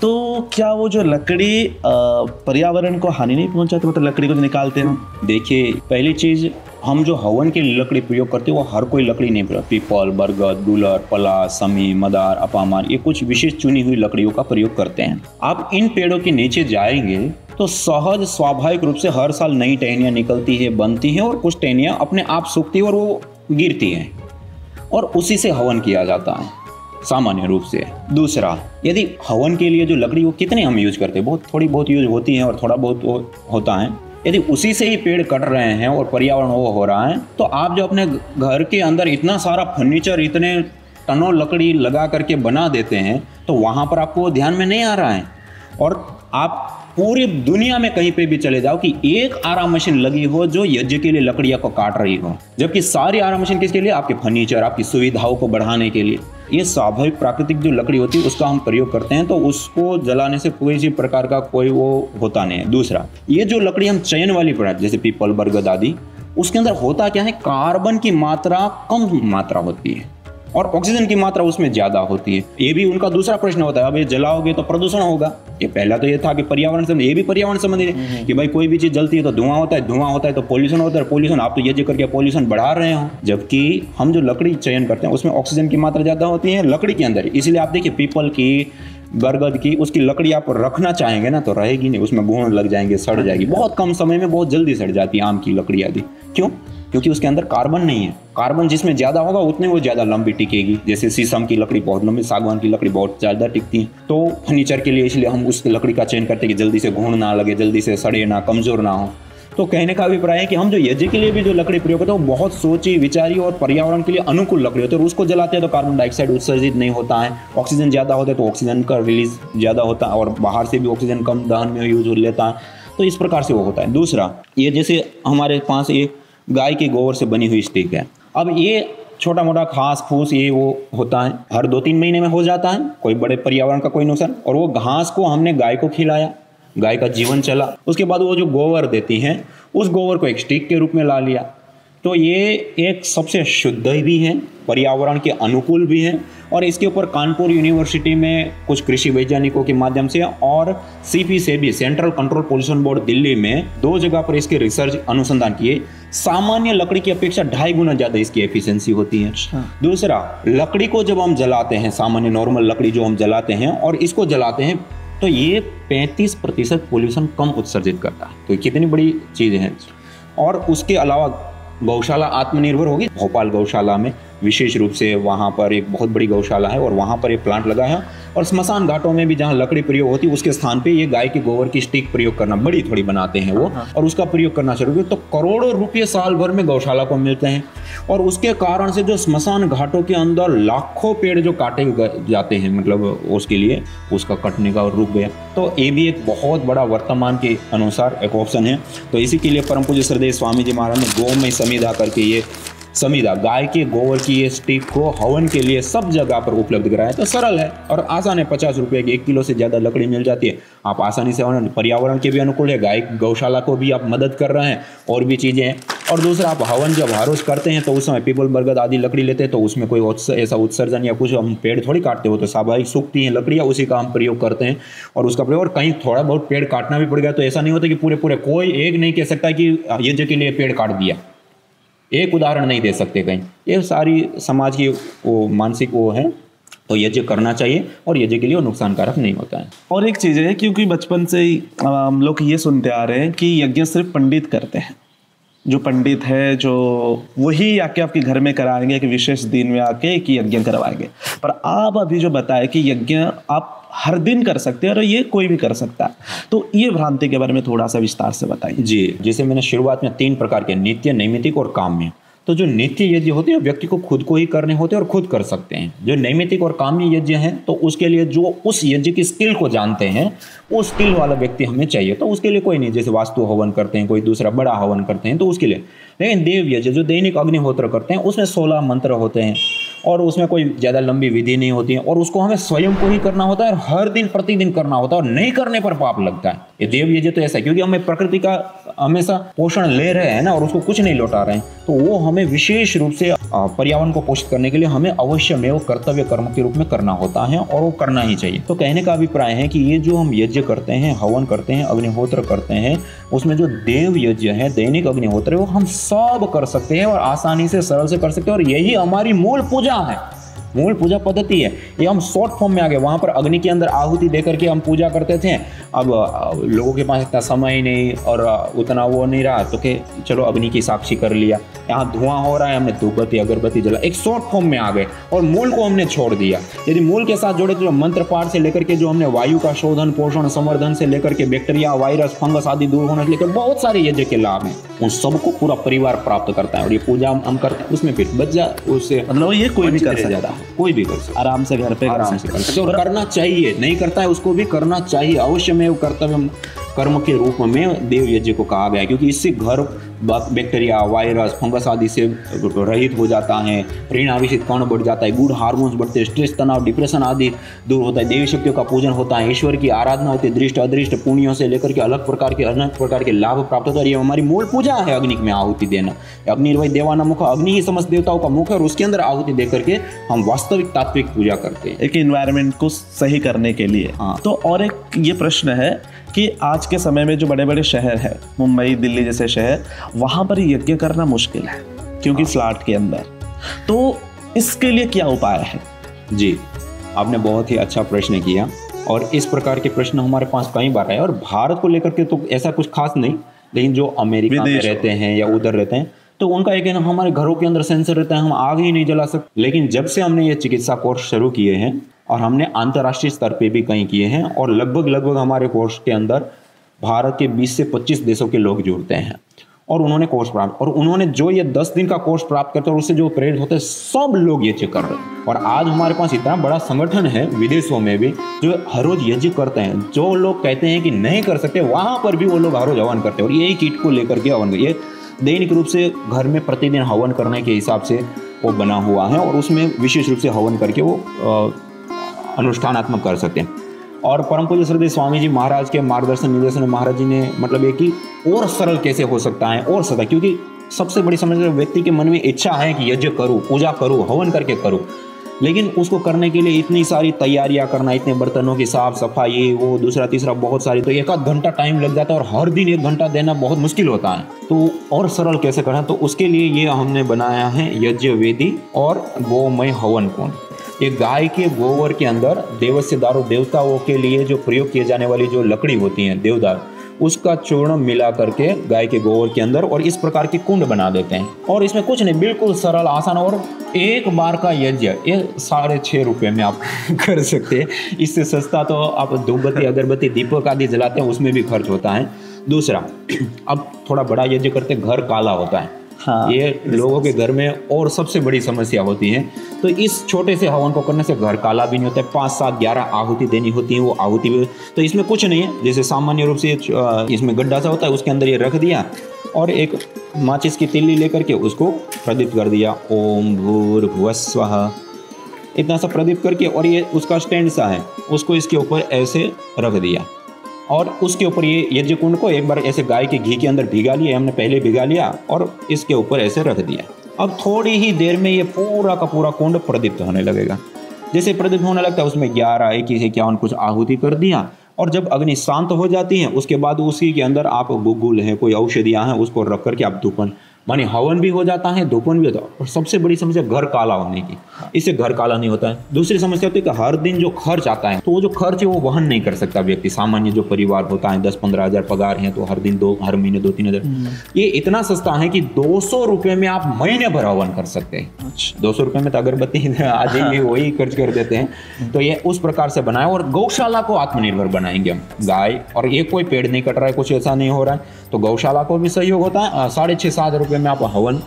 तो क्या वो जो लकड़ी पर्यावरण को हानि नहीं पहुंचाती, मतलब लकड़ी को जो निकालते हैं? देखिए, पहली चीज़, हम जो हवन के लिए लकड़ी प्रयोग करते हैं वो हर कोई लकड़ी नहीं प्रयोग, पीपल, बरगद, गुलर, पलाश, समी, मदार, अपामार, ये कुछ विशेष चुनी हुई लकड़ियों का प्रयोग करते हैं। आप इन पेड़ों के नीचे जाएंगे तो सहज स्वाभाविक रूप से हर साल नई टहनियाँ निकलती है, बनती हैं, और कुछ टहनियाँ अपने आप सूखती है और वो गिरती हैं, और उसी से हवन किया जाता है सामान्य रूप से। दूसरा, यदि हवन के लिए जो लकड़ी वो कितने हम यूज करते हैं, बहुत थोड़ी बहुत यूज होती है और थोड़ा बहुत वो होता है। यदि उसी से ही पेड़ कट रहे हैं और पर्यावरण वो हो रहा है, तो आप जो अपने घर के अंदर इतना सारा फर्नीचर, इतने टनों लकड़ी लगा करके बना देते हैं, तो वहाँ पर आपको ध्यान में नहीं आ रहा है। और आप पूरी दुनिया में कहीं पे भी चले जाओ कि एक आराम मशीन लगी हो जो यज्ञ के लिए लकड़ियाँ को काट रही हो, जबकि सारी आराम मशीन किसके लिए? आपके फर्नीचर, आपकी सुविधाओं को बढ़ाने के लिए। ये स्वाभाविक प्राकृतिक जो लकड़ी होती है उसका हम प्रयोग करते हैं, तो उसको जलाने से कोई भी प्रकार का कोई वो होता नहीं है। दूसरा, ये जो लकड़ी हम चयन वाली प्रकार जैसे पीपल, बरगद आदि, उसके अंदर होता क्या है, कार्बन की मात्रा कम मात्रा होती है और ऑक्सीजन की मात्रा उसमें ज्यादा होती है। ये भी उनका दूसरा प्रश्न होता है, अब ये जलाओगे तो प्रदूषण होगा। ये पहला तो ये था कि पर्यावरण संबंधी, ये भी पर्यावरण संबंधी है कि भाई कोई भी चीज जलती है तो धुआं होता है, धुआं होता है तो पॉल्यूशन होता है, पॉल्यूशन आप तो ये करके पॉल्यूशन बढ़ा रहे हो। जबकि हम जो लकड़ी चयन करते हैं उसमें ऑक्सीजन की मात्रा ज्यादा होती है लकड़ी के अंदर, इसलिए आप देखिए पीपल की, बरगद की, उसकी लकड़ी आप रखना चाहेंगे ना तो रहेगी नहीं, उसमें घून लग जाएंगे, सड़ जाएगी, बहुत कम समय में बहुत जल्दी सड़ जाती है आम की लकड़ी आदि। क्यों? क्योंकि उसके अंदर कार्बन नहीं है। कार्बन जिसमें ज़्यादा होगा उतने वो ज़्यादा लंबी टिकेगी। जैसे शीशम की लकड़ी बहुत लंबी, सागवान की लकड़ी बहुत ज़्यादा टिकती है। तो फर्नीचर के लिए इसलिए हम उस लकड़ी का चयन करते हैं कि जल्दी से घून ना लगे, जल्दी से सड़े ना, कमज़ोर ना हो। तो कहने का अभिप्राय है कि हम जो यज्ञ के लिए भी जो लकड़ी प्रयोग करते हैं वो बहुत सोची विचारी और पर्यावरण के लिए अनुकूल लकड़ी होती है। और उसको जलाते हैं तो कार्बन डाइऑक्साइड उत्सर्जित नहीं होता है, ऑक्सीजन ज़्यादा होता है तो ऑक्सीजन का रिलीज ज़्यादा होता है और बाहर से भी ऑक्सीजन कम दहन में यूज हो लेता है। तो इस प्रकार से वो होता है। दूसरा, ये जैसे हमारे पास ये गाय के गोबर से बनी हुई स्टिक है। अब ये छोटा मोटा घास फूस ये वो होता है, हर 2-3 महीने में हो जाता है, कोई बड़े पर्यावरण का कोई नुकसान। और वो घास को हमने गाय को खिलाया, गाय का जीवन चला, उसके बाद वो जो गोबर देती हैं उस गोबर को एक स्टिक के रूप में ला लिया। तो ये एक सबसे शुद्ध भी है, पर्यावरण के अनुकूल भी है। और इसके ऊपर कानपुर यूनिवर्सिटी में कुछ कृषि वैज्ञानिकों के माध्यम से और सीपी से भी, central control pollution board Delhi में 2 जगह पर इसके रिसर्च अनुसंधान किए। सामान्य लकड़ी की अपेक्षा 2.5 गुना ज़्यादा इसकी एफिशिएंसी होती है। दूसरा, लकड़ी को जब हम जलाते हैं, सामान्य नॉर्मल लकड़ी जो हम जलाते हैं और इसको जलाते हैं, तो ये 35% पोल्यूशन कम उत्सर्जित करता है। तो कितनी बड़ी चीज़ है। और उसके अलावा गौशाला आत्मनिर्भर होगी। भोपाल गौशाला में विशेष रूप से वहाँ पर एक बहुत बड़ी गौशाला है और वहाँ पर एक प्लांट लगा है और स्मशान घाटों में भी जहाँ लकड़ी प्रयोग होती है उसके स्थान पे ये गाय के गोबर की स्टिक प्रयोग करना, बड़ी थोड़ी बनाते हैं वो, और उसका प्रयोग करना शुरू किया। तो करोड़ों रुपये साल भर में गौशाला को मिलते हैं, और उसके कारण से जो स्मशान घाटों के अंदर लाखों पेड़ जो काटे जाते हैं, मतलब उसके लिए उसका कटने का रुक गया। तो ये भी एक बहुत बड़ा वर्तमान के अनुसार एक ऑप्शन है। तो इसी के लिए परम पूज्य श्रद्धेय स्वामी जी महाराज ने गोमय समिधा करके ये समिधा गाय के गोबर की ये स्टिक को हवन के लिए सब जगह पर उपलब्ध कराया। तो सरल है और आसान है, 50 रुपये की 1 किलो से ज़्यादा लकड़ी मिल जाती है, आप आसानी से, पर्यावरण के भी अनुकूल है, गाय गौशाला को भी आप मदद कर रहे हैं, और भी चीज़ें हैं। और दूसरा, आप हवन जब हारोस करते हैं तो उस समय पीपल बरगद आदि लकड़ी लेते हैं, तो उसमें कोई ऐसा उत्सर्जन या कुछ हम पेड़ थोड़ी काटते हो, तो स्वाभाविक सूखती हैं लकड़ियाँ, उसी का हम प्रयोग करते हैं और उसका प्रयोग। और कहीं थोड़ा बहुत पेड़ काटना भी पड़ गया तो ऐसा नहीं होता कि पूरे कोई एक नहीं कह सकता कि यज्ञ के लिए पेड़ काट दिया, एक उदाहरण नहीं दे सकते कहीं। ये सारी समाज की वो मानसिक वो है, तो यज्ञ करना चाहिए और यज्ञ के लिए वो नुकसानकारक नहीं होता है। और एक चीज़ है, क्योंकि बचपन से ही हम लोग ये सुनते आ रहे हैं कि यज्ञ सिर्फ पंडित करते हैं, जो पंडित है जो वही आके आपके घर में कराएंगे कि विशेष दिन में आके कि यज्ञ करवाएंगे। पर आप अभी जो बताए कि यज्ञ आप हर दिन कर सकते हैं और ये कोई भी कर सकता है, तो ये भ्रांति के बारे में थोड़ा सा विस्तार से बताइए। जी, जैसे मैंने शुरुआत में 3 प्रकार के, नित्य, नैमित्तिक और काम्य। तो जो नित्य यज्ञ होते हैं व्यक्ति को खुद को ही करने होते हैं और खुद कर सकते हैं। जो नैमित्तिक और काम्य यज्ञ हैं तो उसके लिए जो उस यज्ञ की स्किल को जानते हैं, वो स्किल वाला व्यक्ति हमें चाहिए। तो उसके लिए कोई नहीं, जैसे वास्तु हवन करते हैं, कोई दूसरा बड़ा हवन करते हैं, तो उसके लिए। लेकिन देव यज्ञ जो दैनिक अग्निहोत्र करते हैं उसमें 16 मंत्र होते हैं और उसमें कोई ज़्यादा लंबी विधि नहीं होती है, और उसको हमें स्वयं को ही करना होता है और हर दिन प्रतिदिन करना होता है, और नहीं करने पर पाप लगता है। ये देव यज्ञ तो ऐसा है, क्योंकि हमें प्रकृति का हमेशा पोषण ले रहे हैं ना, और उसको कुछ नहीं लौटा रहे हैं, तो वो हमें विशेष रूप से पर्यावरण को पोषित करने के लिए हमें अवश्य में वो कर्तव्य कर्म के रूप में करना होता है, और वो करना ही चाहिए। तो कहने का अभिप्राय है कि ये जो हम यज्ञ करते हैं, हवन करते हैं, अग्निहोत्र करते हैं, उसमें जो देव यज्ञ है, दैनिक अग्निहोत्र है, वो हम सब कर सकते हैं और आसानी से सरल से कर सकते हैं, और यही हमारी मूल पूजा है, मूल पूजा पद्धति है। ये हम शॉर्ट फॉर्म में आ गए। वहाँ पर अग्नि के अंदर आहुति देकर के हम पूजा करते थे, अब लोगों के पास इतना समय ही नहीं और उतना वो नहीं रहा, तो कि चलो अग्नि की साक्षी कर लिया, यहाँ धुआं हो रहा है, हमने धूपबत्ती अगरबत्ती जला, एक शॉर्ट फॉर्म में आ गए और मूल को हमने छोड़ दिया। यदि मूल के साथ जोड़े तो जो मंत्र पाठ से लेकर के जो हमने वायु का शोधन, पोषण, संवर्धन से लेकर के बैक्टीरिया, वायरस, फंगस आदि दूर होने से लेकर बहुत सारे यज्ञ के लाभ हैं, उन सबको पूरा परिवार प्राप्त करता है। और ये पूजा हम करते हैं, उसमें फिर बच जाए, उससे मतलब ये कोई भी कर सकता है, कोई भी कर सकता, आराम से घर पे आराम से कर सकते, और करना चाहिए। नहीं करता है उसको भी करना चाहिए, अवश्य में वो कर्तव्य कर्म के रूप में देव यज्ञ को कहा गया है, क्योंकि इससे घर बैक्टीरिया, वायरस, फंगस आदि से रहित हो जाता है, ऋण आवेशित कण बढ़ जाता है, गुड हार्मोन्स बढ़ते हैं, स्ट्रेस, तनाव, डिप्रेशन आदि दूर होता है, देवी शक्तियों का पूजन होता है, ईश्वर की आराधना होती है, दृष्ट अदृष्ट पुण्यों से लेकर के अलग प्रकार के लाभ प्राप्त होता है। ये हमारी मूल पूजा है, अग्नि में आहुति देना। अग्निर्वै देवानां मुख, अग्नि ही समस्त देवताओं का मुख है, और उसके अंदर आहुति दे करके हम वास्तविक तात्विक पूजा करते हैं, एक एनवायरनमेंट को सही करने के लिए। हाँ। तो और एक ये प्रश्न है कि आज के समय में जो बड़े बड़े शहर है, मुंबई, दिल्ली जैसे शहर, वहाँ पर यज्ञ करना मुश्किल है क्योंकि फ्लैट के अंदर, तो इसके लिए क्या उपाय है? जी, आपने बहुत ही अच्छा प्रश्न किया, और इस प्रकार के प्रश्न हमारे पास कई बार आए, और भारत को लेकर के तो ऐसा कुछ खास नहीं, लेकिन जो अमेरिका में रहते हैं या उधर रहते हैं तो उनका एक है ना, हमारे घरों के अंदर सेंसर रहता है, हम आग ही नहीं जला सकते। लेकिन जब से हमने ये चिकित्सा कोर्स शुरू किए हैं और हमने अंतर्राष्ट्रीय स्तर पे भी कहीं किए हैं, और लगभग हमारे कोर्स के अंदर भारत के 20 से 25 देशों के लोग जुड़ते हैं, और उन्होंने कोर्स प्राप्त, और उन्होंने जो ये 10 दिन का कोर्स प्राप्त करते हैं और उससे जो प्रेरित होते हैं, सब लोग ये चेक कर रहे हैं। और आज हमारे पास इतना बड़ा संगठन है विदेशों में भी जो हर रोज यज्ञ करते हैं। जो लोग कहते हैं कि नहीं कर सकते, वहां पर भी वो लोग हर रोज हवन करते हैं, और यही किट को लेकर के हवन, ये दैनिक रूप से घर में प्रतिदिन हवन करने के हिसाब से वो बना हुआ है, और उसमें विशेष रूप से हवन करके वो अनुष्ठानात्मक कर सकते हैं। और परम पूज्य श्रद्धेय स्वामी जी महाराज के मार्गदर्शन निर्देशन में महाराज जी ने मतलब ये कि और सरल कैसे हो सकता है, और सदा, क्योंकि सबसे बड़ी समस्या व्यक्ति के मन में इच्छा है कि यज्ञ करूँ, पूजा करूँ, हवन करके करूँ, लेकिन उसको करने के लिए इतनी सारी तैयारियां करना, इतने बर्तनों की साफ सफाई, वो दूसरा तीसरा बहुत सारी, तो 1 आध घंटा टाइम लग जाता है, और हर दिन 1 घंटा देना बहुत मुश्किल होता है। तो और सरल कैसे करें, तो उसके लिए ये हमने बनाया है यज्ञ वेदी और गोमय हवन कुंड। ये गाय के गोबर के अंदर देवस्य दारू, देवताओं के लिए जो प्रयोग किए जाने वाली जो लकड़ी होती है देवदार, उसका चूर्ण मिला करके गाय के गोबर के अंदर और इस प्रकार की कुंड बना देते हैं। और इसमें कुछ नहीं, बिल्कुल सरल आसान, और एक बार का यज्ञ ये 6.5 रुपये में आप कर सकते हैं। इससे सस्ता तो आप धूपबत्ती अगरबत्ती दीपक आदि जलाते हैं उसमें भी खर्च होता है। दूसरा, अब थोड़ा बड़ा यज्ञ करते घर काला होता है। हाँ, ये लोगों के घर में और सबसे बड़ी समस्या होती है। तो इस छोटे से हवन को करने से घर काला भी नहीं होता है। 5, 7, 11 आहुति देनी होती है, वो आहुति भी, तो इसमें कुछ नहीं है। जैसे सामान्य रूप से इसमें गड्ढा सा होता है, उसके अंदर ये रख दिया और एक माचिस की तिल्ली लेकर के उसको प्रदीप्त कर दिया, ओम भूर्भुवः स्वः, इतना सा प्रदीप्त करके, और ये उसका स्टैंड सा है, उसको इसके ऊपर ऐसे रख दिया और उसके ऊपर ये यज्ञ कुंड को एक बार ऐसे गाय के घी के अंदर भिगा लिया, हमने पहले भिगा लिया और इसके ऊपर ऐसे रख दिया। अब थोड़ी ही देर में ये पूरा का पूरा कुंड प्रदीप्त होने लगेगा। जैसे प्रदीप्त होने लगता है उसमें 11, 21, 51 कुछ आहुति कर दिया, और जब अग्नि शांत हो जाती है उसके बाद उसी के अंदर आप गुग्गुल है, कोई औषधियाँ हैं, उसको रख करके आप धूपन, माने हवन भी हो जाता है, धूपन भी होता है। और सबसे बड़ी समस्या घर काला होने की, इससे घर काला नहीं होता है। दूसरी समस्या होती है कि हर दिन जो खर्च आता है, तो वो जो खर्च है वो वहन नहीं कर सकता व्यक्ति। सामान्य जो परिवार होता है 10-15 हज़ार पगार है, तो हर दिन हर महीने 2-3 हज़ार, ये इतना सस्ता है कि 200 रुपये में आप महीने भर हवन कर सकते हैं। 200 रुपये में तो अगरबत्ती आ जाएगी, वही खर्च कर देते हैं। तो ये उस प्रकार से बनाए, और गौशाला को आत्मनिर्भर बनाएंगे हम। गाय, और ये कोई पेड़ नहीं कट रहा है, कुछ ऐसा नहीं हो रहा है, तो गौशाला को भी सहयोग होता है। 6.5-7 रुपये में आप हवन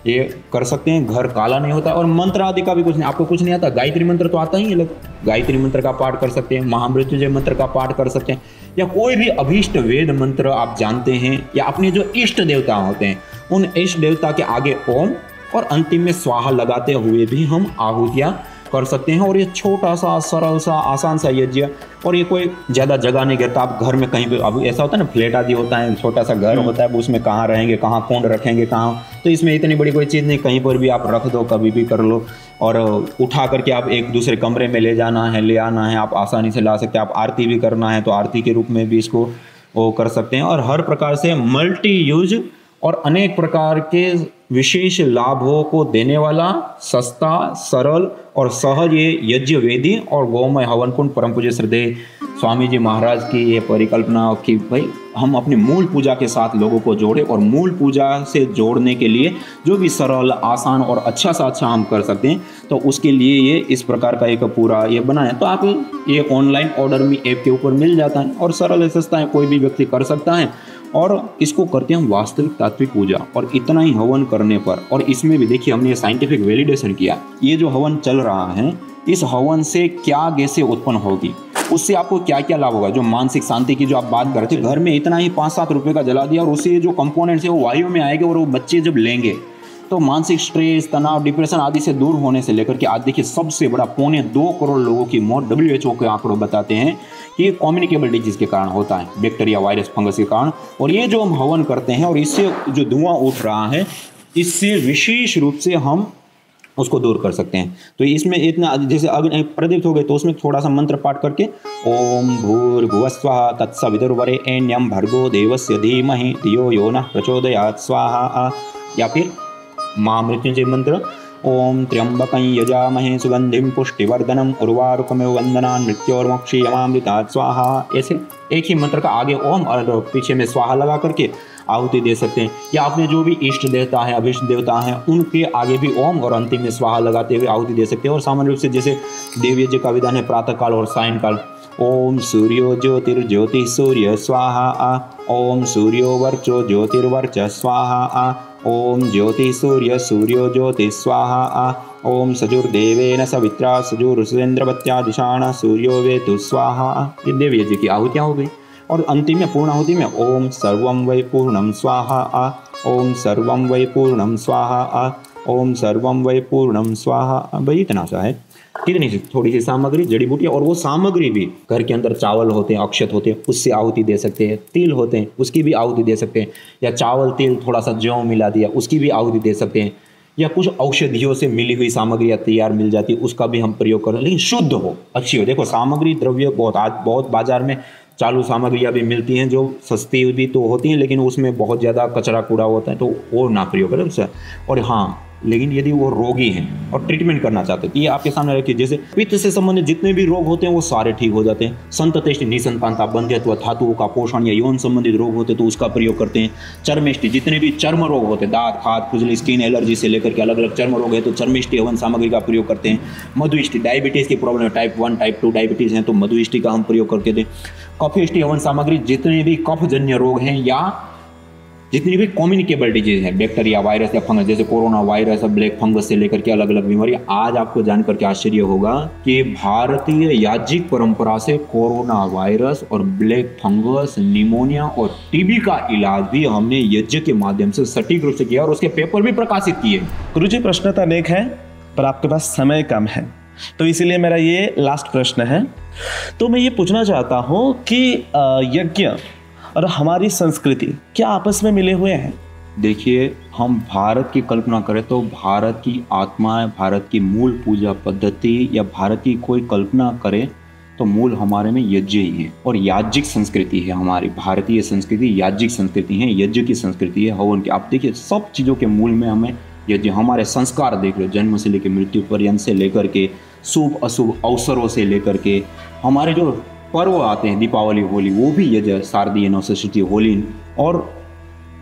ये कर सकते हैं, घर काला नहीं होता। और मंत्र आदि का भी कुछ नहीं, आपको कुछ नहीं आता, गायत्री मंत्र तो आता ही है, गायत्री मंत्र का पाठ कर सकते हैं, महामृत्युंजय मंत्र का पाठ कर सकते हैं, या कोई भी अभीष्ट वेद मंत्र आप जानते हैं, या अपने जो इष्ट देवता होते हैं उन इष्ट देवता के आगे ओम और अंतिम में स्वाहा लगाते हुए भी हम आहुतियाँ कर सकते हैं। और ये छोटा सा सरल सा आसान सा यज्ञ, और ये कोई ज़्यादा जगह नहीं घेरता। आप घर में कहीं भी, अब ऐसा होता है ना, फ्लैट आदि होता है, छोटा सा घर होता है, उसमें कहाँ रहेंगे, कहाँ कुंड रखेंगे, कहाँ, तो इसमें इतनी बड़ी कोई चीज़ नहीं, कहीं पर भी आप रख दो, कभी भी कर लो, और उठा करके आप एक दूसरे कमरे में ले जाना है, ले आना है, आप आसानी से ला सकते हैं। आप आरती भी करना है तो आरती के रूप में भी इसको वो कर सकते हैं। और हर प्रकार से मल्टी यूज और अनेक प्रकार के विशेष लाभों को देने वाला सस्ता, सरल और सहज ये यज्ञ वेदी और गौमय हवन कुंड परम पूज्य श्रद्धेय स्वामी जी महाराज की ये परिकल्पना कि भाई हम अपनी मूल पूजा के साथ लोगों को जोड़े, और मूल पूजा से जोड़ने के लिए जो भी सरल, आसान और अच्छा सा अच्छा हम कर सकते हैं, तो उसके लिए ये इस प्रकार का एक पूरा ये बनाया। तो आप ये ऑनलाइन ऑर्डर में ऐप के ऊपर मिल जाता है, और सरल है, सस्ता है, कोई भी व्यक्ति कर सकता है। और इसको करते हैं हम वास्तविक तात्विक पूजा, और इतना ही हवन करने पर, और इसमें भी देखिए हमने साइंटिफिक वैलिडेशन किया, ये जो हवन चल रहा है इस हवन से क्या गैसें उत्पन्न होगी, उससे आपको क्या क्या लाभ होगा। जो मानसिक शांति की जो आप बात कर रहे थे, घर में इतना ही 5-7 रुपये का जला दिया और उससे जो कंपोनेंट्स है वो वायु में आएंगे, और वो बच्चे जब लेंगे तो मानसिक स्ट्रेस, तनाव, डिप्रेशन आदि से दूर होने से लेकर के आज देखिए सबसे बड़ा 2.25 करोड़ लोगों की मौत WHO के आंकड़े बताते हैं कि ये कम्युनिकेबल डिजीज के कारण होता है, बैक्टीरिया, वायरस, फंगस के कारण। और ये जो हम हवन करते हैं और इससे जो धुआं उठ रहा है, इससे विशेष रूप से हम उसको दूर कर सकते हैं। तो इसमें इतना, जैसे अग्नि प्रदीप्त हो गए तो उसमें थोड़ा सा मंत्र पाठ करके ओम भूर्भुवः स्वः तत्सवितुर्वरेण्यं भर्गो देवस्य धीमहि धियो यो नः प्रचोदयात् स्वाहा, या फिर महामृत्युंजय मंत्र ओम त्र्यंबकं यजामहे सुगंधिं पुष्टिवर्धनम् उर्वारुकमिव वंदनान् मृत्योर्मोक्षीयमामृतात् स्वाहा। ऐसे एक ही मंत्र का आगे ओम और पीछे में स्वाहा लगा करके आहुति दे सकते हैं। या आपने जो भी इष्ट देवता है, अभिष्ट देवता हैं, उनके आगे भी ओम और अंतिम में स्वाहा लगाते हुए आहुति दे सकते हैं। और सामान्य रूप से जैसे देवयज्ञ का विधान है प्रातःकाल और सायंकाल, ओम सूर्यो ज्योतिर्ज्योति सूर्य स्वाहा, ओम सूर्यो वर्चो ज्योतिर्वर्च स्वाहा, ओम ज्योति सूर्य सूर्यो ज्योति स्वाहा, ओम सजुर्देवेन सवित्रा सजुर्सेन्द्रवत्या दिशाना सूर्यो वेतु स्वाहा। ये देवयज्ञ की आहुतियाँ हो गई। और अंतिम में पूर्ण आहुति में ओम सर्वं वै पूर्णं स्वाहा, ओम सर्वं वै पूर्णं स्वाहा, ओम सर्वं वै पूर्णं स्वाहा। भाई इतना सा है, कितनी सी थोड़ी सी सामग्री, जड़ी बूटियाँ, और वो सामग्री भी घर के अंदर चावल होते हैं, अक्षत होते हैं, उससे आहुति दे सकते हैं। तिल होते हैं, उसकी भी आहुति दे सकते हैं, या चावल तिल थोड़ा सा जौ मिला दिया, उसकी भी आहुति दे सकते हैं। या कुछ औषधियों से मिली हुई सामग्री तैयार मिल जाती है, उसका भी हम प्रयोग करें, लेकिन शुद्ध हो, अच्छी हो। देखो सामग्री द्रव्य बहुत बाजार में चालू सामग्रियाँ भी मिलती हैं जो सस्ती भी तो होती हैं, लेकिन उसमें बहुत ज़्यादा कचरा कूड़ा होता है, तो वो ना प्रयोग करें उससे। और हाँ, लेकिन यदि वो रोगी हैं और ट्रीटमेंट करना चाहते हैं, ये आपके सामने रखिए, जैसे पित्त से संबंधित जितने भी रोग होते हैं वो सारे ठीक हो जाते हैं। संततेष्टि, निसंतानता, बंध्यत्व, धातुओं का पोषण या यौन संबंधित रोग होते तो उसका प्रयोग करते हैं। चर्मेष्टि, जितने भी चर्म रोग होते हैं, दांत, खाद, खुजली, स्किन एलर्जी से लेकर के अलग अलग चर्म रोग है तो चर्मेष्टि हवन सामग्री का प्रयोग करते हैं। मधुष्टि, डायबिटीज़ की प्रॉब्लम है, टाइप 1 टाइप 2 डायबिटीज़ हैं तो मधुष्टि का हम प्रयोग करके दें। कफिष्टि हवन सामग्री, जितने भी कफजन्य रोग हैं या जितनी भी कम्युनिकेबल डिजीज है, बैक्टीरिया, वायरस या फंगस, जैसे कोरोना वायरस, ब्लैक फंगस से लेकर के अलग अलग बीमारी। आज आपको जानकर के आश्चर्य होगा कि भारतीय याज्ञिक परंपरा से कोरोना वायरस और ब्लैक फंगस, निमोनिया और टीबी का इलाज भी हमने यज्ञ के माध्यम से सटीक रूप से किया और उसके पेपर भी प्रकाशित किए। गुरुजी, प्रश्न तो अनेक है पर आपके पास समय कम है, तो इसीलिए मेरा ये लास्ट प्रश्न है। तो मैं ये पूछना चाहता हूँ कि यज्ञ और हमारी संस्कृति क्या आपस में मिले हुए हैं? देखिए, हम भारत की कल्पना करें तो भारत की आत्मा, भारत की मूल पूजा पद्धति या भारत की कोई कल्पना करें तो मूल हमारे में यज्ञ ही है और याज्ञिक संस्कृति है। हमारी भारतीय संस्कृति याज्ञिक संस्कृति है, यज्ञ की संस्कृति है, हवन की। आप देखिए, सब चीज़ों के मूल में हमें यज्ञ, हमारे संस्कार देख लो, जन्म से लेकर मृत्यु पर्यंत से लेकर के शुभ अशुभ अवसरों से लेकर के हमारे जो पर्व आते हैं, दीपावली, होली, वो भी यज्ञ, शारदीय नवसृष्टि, होली, और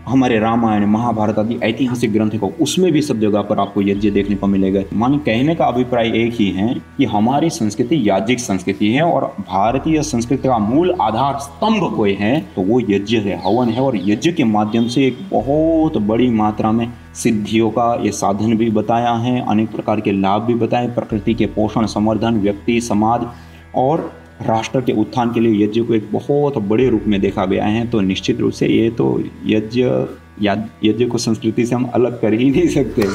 हमारे रामायण, महाभारत आदि ऐतिहासिक ग्रंथ को, उसमें भी सब जगह पर आपको यज्ञ देखने को मिलेगा। मान कहने का अभिप्राय एक ही है कि हमारी संस्कृति याज्ञिक संस्कृति है और भारतीय संस्कृति का मूल आधार स्तंभ कोई है तो वो यज्ञ है, हवन है। और यज्ञ के माध्यम से एक बहुत बड़ी मात्रा में सिद्धियों का ये साधन भी बताया है, अनेक प्रकार के लाभ भी बताए, प्रकृति के पोषण, संवर्धन, व्यक्ति, समाज और राष्ट्र के उत्थान के लिए यज्ञ को एक बहुत बड़े रूप में देखा गया है। तो निश्चित रूप से ये तो यज्ञ को संस्कृति से हम अलग कर ही नहीं सकते।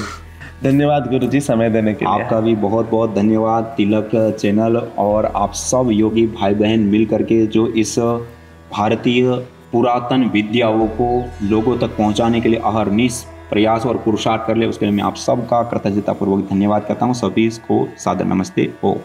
धन्यवाद गुरुजी समय देने के लिए। आपका भी बहुत बहुत धन्यवाद। तिलक चैनल और आप सब योगी भाई बहन मिल करके जो इस भारतीय पुरातन विद्याओं को लोगों तक पहुंचाने के लिए अहरनिश प्रयास और पुरुषार्थ कर ले, उसके लिए मैं आप सबका कृतज्ञतापूर्वक धन्यवाद करता हूं। सभी को सादर नमस्ते हो।